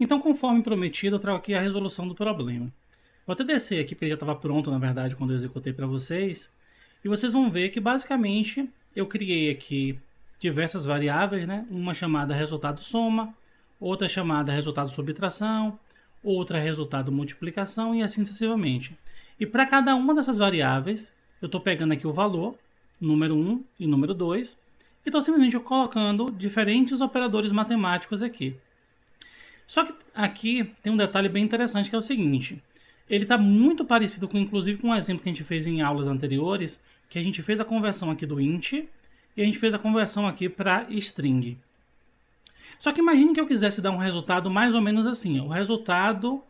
Então, conforme prometido, eu trago aqui a resolução do problema. Vou até descer aqui, porque ele já estava pronto, na verdade, quando eu executei para vocês. E vocês vão ver que, basicamente, eu criei aqui diversas variáveis, né? Uma chamada resultado soma, outra chamada resultado subtração, outra resultado multiplicação e assim sucessivamente. E para cada uma dessas variáveis, eu estou pegando aqui o valor, número 1 e número 2, e estou simplesmente colocando diferentes operadores matemáticos aqui. Só que aqui tem um detalhe bem interessante que é o seguinte: ele está muito parecido com, inclusive, com um exemplo que a gente fez em aulas anteriores, que a gente fez a conversão aqui do int e a gente fez a conversão aqui para string. Só que imagine que eu quisesse dar um resultado mais ou menos assim. O resultado...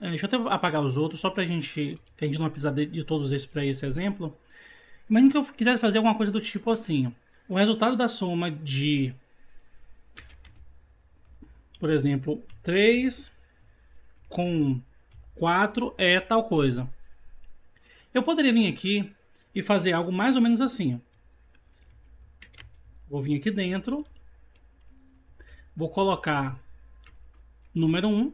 deixa eu até apagar os outros, só para que a gente não precisar de todos esses para esse exemplo. Imagine que eu quisesse fazer alguma coisa do tipo assim. O resultado da soma de... por exemplo, 3 com 4 é tal coisa. Eu poderia vir aqui e fazer algo mais ou menos assim. Vou vir aqui dentro. Vou colocar número 1.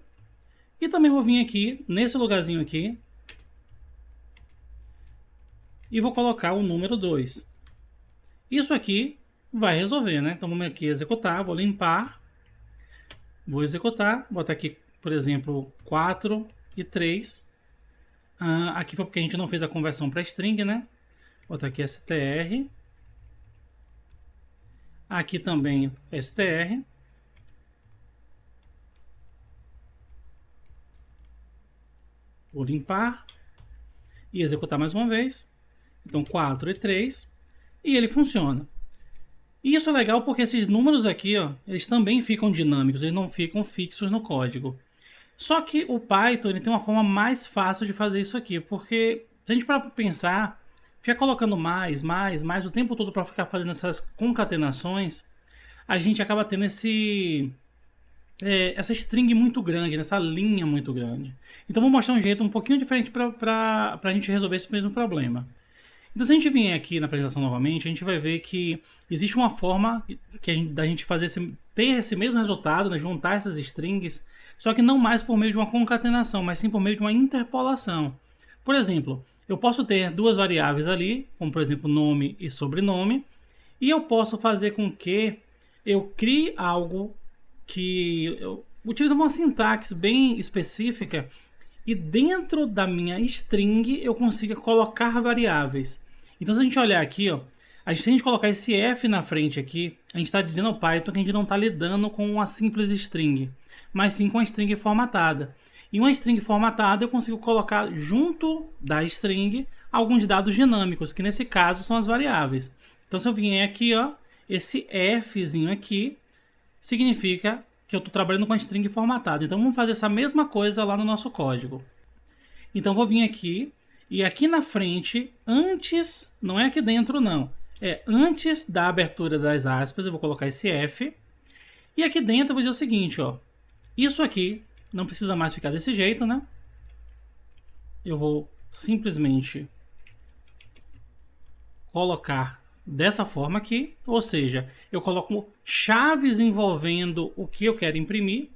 E também vou vir aqui, nesse lugarzinho aqui. E vou colocar o número 2. Isso aqui vai resolver, né? Então vamos aqui executar, vou limpar. Vou executar, vou botar aqui, por exemplo, 4 e 3. Aqui foi porque a gente não fez a conversão para string, né? Vou botar aqui str. Aqui também str. Vou limpar e executar mais uma vez. Então 4 e 3. E ele funciona. E isso é legal porque esses números aqui, ó, eles também ficam dinâmicos, eles não ficam fixos no código. Só que o Python ele tem uma forma mais fácil de fazer isso aqui, porque se a gente parar para pensar, ficar colocando mais o tempo todo para ficar fazendo essas concatenações, a gente acaba tendo essa string muito grande, essa linha muito grande. Então vou mostrar um jeito um pouquinho diferente para a gente resolver esse mesmo problema. Então se a gente vier aqui na apresentação novamente, a gente vai ver que existe uma forma da gente fazer ter esse mesmo resultado, né, juntar essas strings, só que não mais por meio de uma concatenação, mas sim por meio de uma interpolação. Por exemplo, eu posso ter duas variáveis ali, como por exemplo nome e sobrenome, e eu posso fazer com que eu crie algo que utiliza uma sintaxe bem específica e dentro da minha string eu consiga colocar variáveis. Então se a gente olhar aqui, ó, se a gente colocar esse f na frente aqui, a gente está dizendo ao Python que a gente não está lidando com uma simples string, mas sim com uma string formatada. E uma string formatada eu consigo colocar junto da string alguns dados dinâmicos, que nesse caso são as variáveis. Então se eu vier aqui, ó, esse fzinho aqui significa que eu estou trabalhando com a string formatada. Então vamos fazer essa mesma coisa lá no nosso código. Então vou vir aqui e aqui na frente, antes, não é aqui dentro não, é antes da abertura das aspas, eu vou colocar esse f. E aqui dentro eu vou dizer o seguinte, ó, isso aqui não precisa mais ficar desse jeito, né? Eu vou simplesmente colocar dessa forma aqui, ou seja, eu coloco chaves envolvendo o que eu quero imprimir.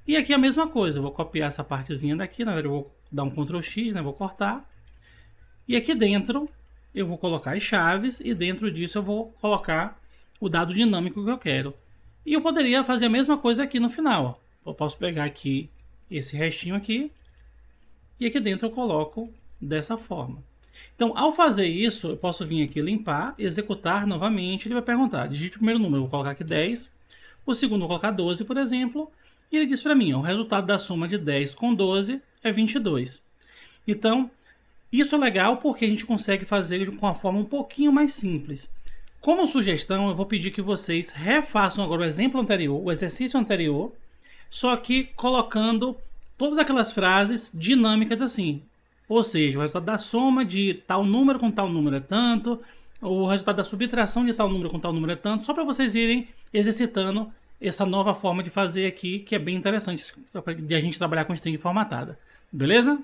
E aqui a mesma coisa, eu vou copiar essa partezinha daqui, na verdade eu vou dar um Ctrl X, né? Vou cortar. E aqui dentro eu vou colocar as chaves e dentro disso eu vou colocar o dado dinâmico que eu quero. E eu poderia fazer a mesma coisa aqui no final, ó. Eu posso pegar aqui esse restinho aqui e aqui dentro eu coloco dessa forma. Então, ao fazer isso, eu posso vir aqui limpar, executar novamente. Ele vai perguntar, digite o primeiro número, eu vou colocar aqui 10. O segundo eu vou colocar 12, por exemplo. E ele diz para mim, ó, o resultado da soma de 10 com 12 é 22. Então, isso é legal porque a gente consegue fazer ele com uma forma um pouquinho mais simples. Como sugestão, eu vou pedir que vocês refaçam agora o exemplo anterior, o exercício anterior, só que colocando todas aquelas frases dinâmicas assim. Ou seja, o resultado da soma de tal número com tal número é tanto, o resultado da subtração de tal número com tal número é tanto, só para vocês irem exercitando essa nova forma de fazer aqui, que é bem interessante de a gente trabalhar com string formatada. Beleza?